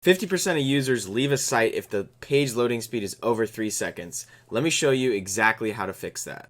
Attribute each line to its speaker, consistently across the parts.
Speaker 1: 50% of users leave a site if the page loading speed is over 3 seconds. Let me show you exactly how to fix that.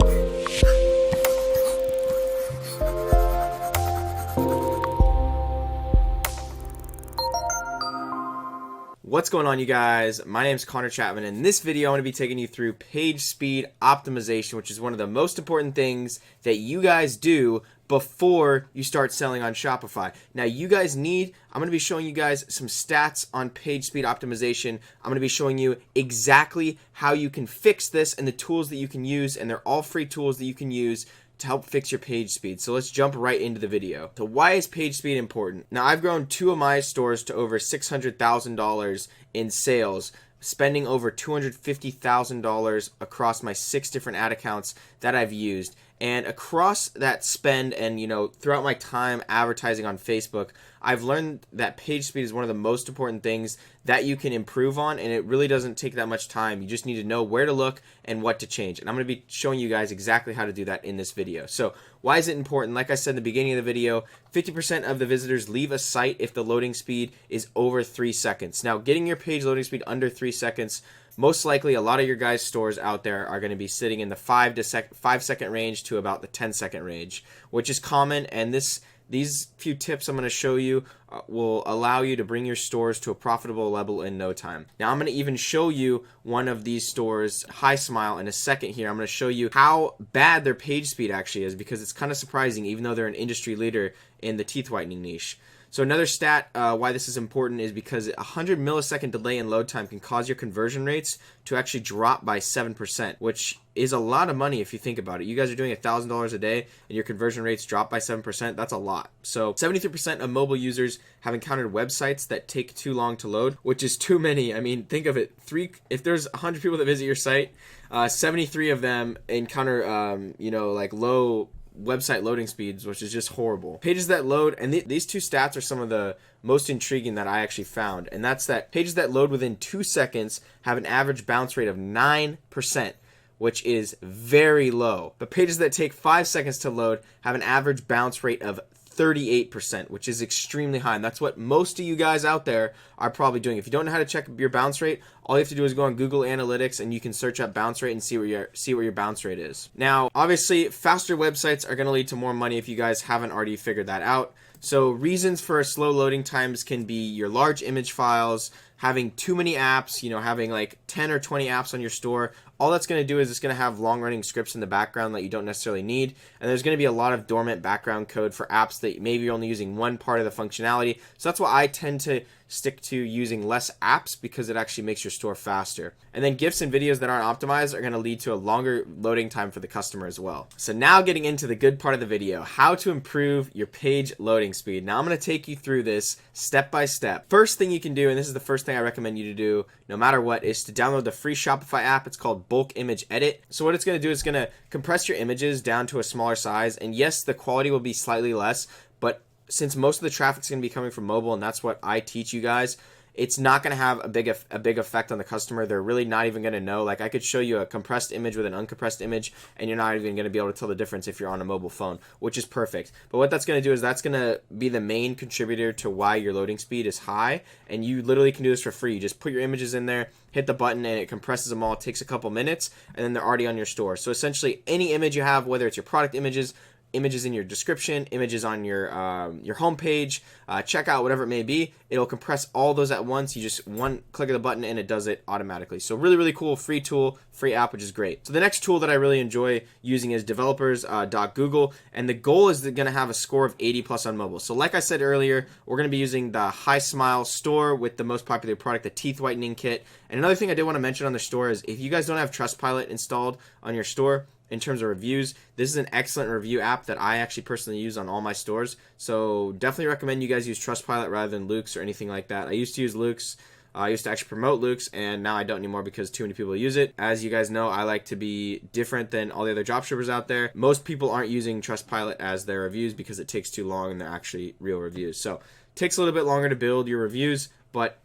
Speaker 1: What's going on, you guys? My name is Connor Chapman, and in this video I'm going to be taking you through page speed optimization, which is one of the most important things that you guys do before you start selling on Shopify. Now, I'm going to be showing you guys some stats on page speed optimization. I'm going to be showing you exactly how you can fix this and the tools that you can use, and they're all free tools that you can use to help fix your page speed. So let's jump right into the video. So why is page speed important? Now, I've grown 2 of my stores to over $600,000 in sales, spending over $250,000 across my 6 different ad accounts that I've used. And across that spend and, throughout my time advertising on Facebook, I've learned that page speed is one of the most important things that you can improve on, and it really doesn't take that much time. You just need to know where to look and what to change. And I'm going to be showing you guys exactly how to do that in this video. So why is it important? Like I said in the beginning of the video, 50% of the visitors leave a site if the loading speed is over 3 seconds. Now, getting your page loading speed under 3 seconds, most likely a lot of your guys' stores out there are going to be sitting in the 5-second range to about the 10-second range, which is common. And these few tips I'm going to show you will allow you to bring your stores to a profitable level in no time. Now, I'm going to even show you one of these stores, High Smile, in a second here. I'm going to show you how bad their page speed actually is, because it's kind of surprising, even though they're an industry leader in the teeth whitening niche. So another stat why this is important is because a 100 millisecond delay in load time can cause your conversion rates to actually drop by 7%, which is a lot of money if you think about it. You guys are doing $1,000 a day and your conversion rates drop by 7%. That's a lot. So 73% of mobile users have encountered websites that take too long to load, which is too many. I mean, think of it. If there's 100 people that visit your site, 73 of them encounter, low website loading speeds, which is just horrible. Pages that load, and these two stats are some of the most intriguing that I actually found, and that's that pages that load within 2 seconds have an average bounce rate of 9%, which is very low. But pages that take 5 seconds to load have an average bounce rate of 38%, which is extremely high. And that's what most of you guys out there are probably doing. If you don't know how to check your bounce rate, all you have to do is go on Google Analytics and you can search up bounce rate and see where your bounce rate is. Now, obviously, faster websites are going to lead to more money if you guys haven't already figured that out. So reasons for slow loading times can be your large image files, having too many apps, having like 10 or 20 apps on your store. All that's going to do is it's going to have long-running scripts in the background that you don't necessarily need. And there's going to be a lot of dormant background code for apps that maybe you're only using one part of the functionality. So that's why I tend to stick to using less apps, because it actually makes your store faster. And then GIFs and videos that aren't optimized are going to lead to a longer loading time for the customer as well. So now getting into the good part of the video, how to improve your page loading speed. Now I'm going to take you through this step by step. First thing you can do, and this is the first thing I recommend you to do no matter what, is to download the free Shopify app. It's called Bulk Image Edit. So what it's going to do is it's going to compress your images down to a smaller size, and yes, the quality will be slightly less, but since most of the traffic is going to be coming from mobile, and that's what I teach you guys, it's not going to have a big effect on the customer. They're really not even going to know. Like, I could show you a compressed image with an uncompressed image, and you're not even going to be able to tell the difference if you're on a mobile phone, which is perfect. But what that's going to do is that's going to be the main contributor to why your loading speed is high, and you literally can do this for free. You just put your images in there, hit the button, and it compresses them all. It takes a couple minutes, and then they're already on your store. So essentially, any image you have, whether it's your product images in your description, images on your homepage, checkout, whatever it may be, it'll compress all those at once. You just one click of the button and it does it automatically. So really, really cool, free tool, free app, which is great. So the next tool that I really enjoy using is developers.google, and the goal is going to have a score of 80 plus on mobile. So like I said earlier, we're going to be using the High Smile store with the most popular product, the teeth whitening kit. And another thing I did want to mention on the store is if you guys don't have Trustpilot installed on your store, in terms of reviews, this is an excellent review app that I actually personally use on all my stores. So definitely recommend you guys use Trustpilot rather than Loox or anything like that. I used to use Loox. I used to actually promote Loox, and now I don't anymore because too many people use it. As you guys know, I like to be different than all the other dropshippers out there. Most people aren't using Trustpilot as their reviews because it takes too long and they're actually real reviews. So it takes a little bit longer to build your reviews, but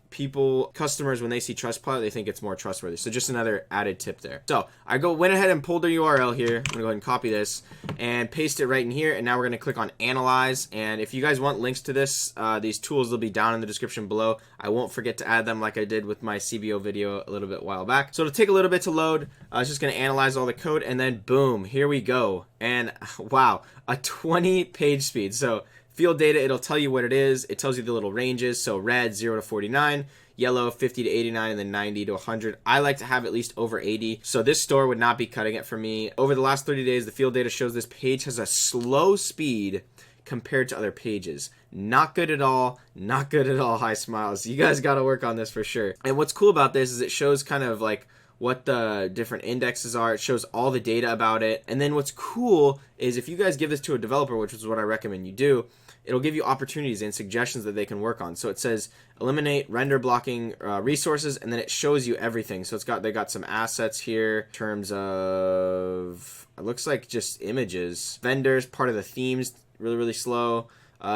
Speaker 1: customers, when they see Trustpilot, they think it's more trustworthy. So just another added tip there. So I went ahead and pulled the URL here. I'm gonna go ahead and copy this and paste it right in here. And now we're gonna click on Analyze. And if you guys want links to this, these tools will be down in the description below. I won't forget to add them like I did with my CBO video a little bit while back. So it'll take a little bit to load. It's just gonna analyze all the code, and then boom, here we go. And wow, a 20 page speed. So field data, it'll tell you what it is. It tells you the little ranges. So red, 0 to 49, yellow, 50 to 89, and then 90 to 100. I like to have at least over 80. So this store would not be cutting it for me. Over the last 30 days, the field data shows this page has a slow speed compared to other pages. Not good at all. Not good at all, High Smiles. You guys got to work on this for sure. And what's cool about this is it shows kind of like what the different indexes are. It shows all the data about it. And then what's cool is if you guys give this to a developer, which is what I recommend you do, it'll give you opportunities and suggestions that they can work on. So it says eliminate render blocking resources, and then it shows you everything. So they got some assets here in terms of, it looks like just images. Vendors, part of the themes, really slow.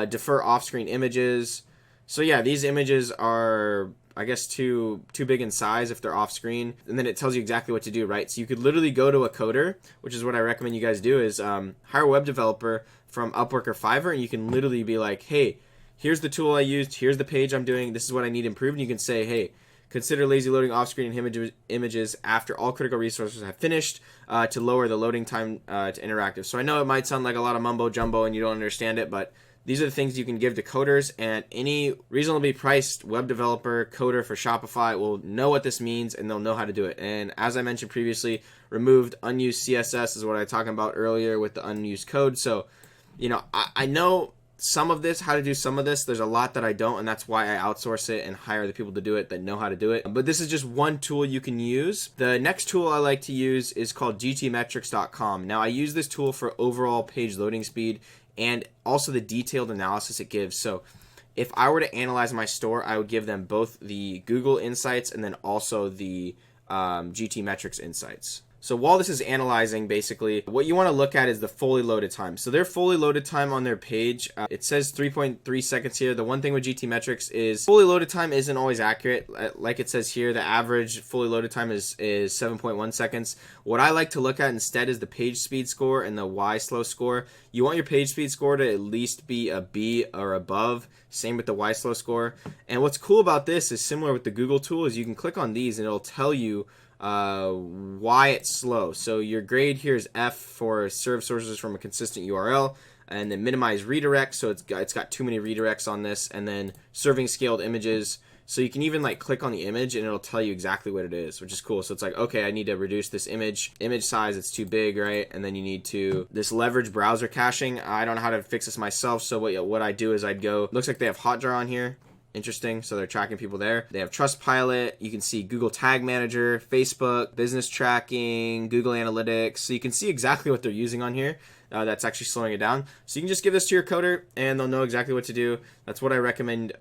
Speaker 1: Defer off-screen images. So yeah, these images are, I guess, too big in size if they're off screen. And then it tells you exactly what to do, right? So you could literally go to a coder, which is what I recommend you guys do, is hire a web developer from Upwork or Fiverr, and you can literally be like, hey, here's the tool I used, here's the page I'm doing, this is what I need improved. And you can say, hey, consider lazy loading off-screen images after all critical resources have finished to lower the loading time to interactive. So I know it might sound like a lot of mumbo jumbo and you don't understand it, but these are the things you can give to coders, and any reasonably priced web developer, coder for Shopify will know what this means, and they'll know how to do it. And as I mentioned previously, removed unused CSS is what I was talking about earlier with the unused code. So, you know, I know some of this, how to do some of this. There's a lot that I don't, and that's why I outsource it and hire the people to do it that know how to do it. But this is just one tool you can use. The next tool I like to use is called gtmetrics.com. Now, I use this tool for overall page loading speed and also the detailed analysis it gives. So if I were to analyze my store, I would give them both the Google Insights and then also the GT Metrics Insights. So while this is analyzing, basically, what you want to look at is the fully loaded time. So their fully loaded time on their page, it says 3.3 seconds here. The one thing with GT Metrics is fully loaded time isn't always accurate. Like it says here, the average fully loaded time is 7.1 seconds. What I like to look at instead is the page speed score and the Y slow score. You want your page speed score to at least be a B or above. Same with the Y slow score. And what's cool about this is similar with the Google tool is you can click on these and it'll tell you why it's slow. So your grade here is F for serve sources from a consistent URL, and then minimize redirects, so it's got too many redirects on this, and then serving scaled images. So you can even like click on the image and it'll tell you exactly what it is, which is cool. So it's like, okay, I need to reduce this image size, it's too big, right? And then you need to this leverage browser caching. I don't know how to fix this myself, so what I do is I'd go, looks like they have Hotjar on here. Interesting. So they're tracking people there. They have Trustpilot. You can see Google Tag Manager, Facebook, business tracking, Google Analytics. So you can see exactly what they're using on here. That's actually slowing it down. So you can just give this to your coder and they'll know exactly what to do. That's what I recommend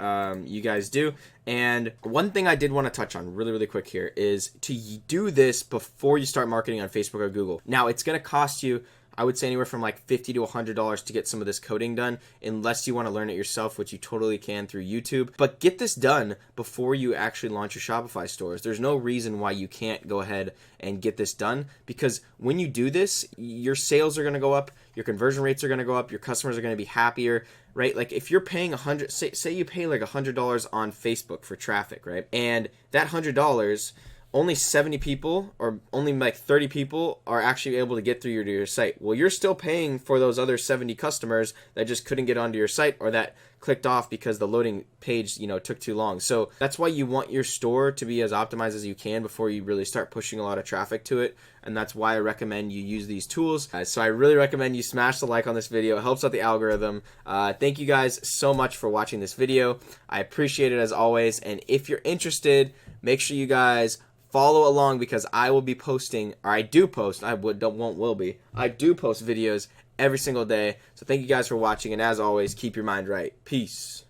Speaker 1: you guys do. And one thing I did want to touch on really quick here is to do this before you start marketing on Facebook or Google. Now, it's going to cost you, I would say, anywhere from like $50 to $100 to get some of this coding done, unless you want to learn it yourself, which you totally can through YouTube. But get this done before you actually launch your Shopify stores. There's no reason why you can't go ahead and get this done, because when you do this, your sales are going to go up, your conversion rates are going to go up, your customers are going to be happier, right? Like if you're paying say you pay like $100 on Facebook for traffic, right? And that $100, only 70 people or only like 30 people are actually able to get through to your site. Well, you're still paying for those other 70 customers that just couldn't get onto your site or that clicked off because the loading page, took too long. So that's why you want your store to be as optimized as you can before you really start pushing a lot of traffic to it. And that's why I recommend you use these tools. So I really recommend you smash the like on this video. It helps out the algorithm. Thank you guys so much for watching this video. I appreciate it as always. And if you're interested, make sure you guys follow along, because I will be posting, or I do post, I do post videos every single day. So thank you guys for watching, and as always, keep your mind right. Peace.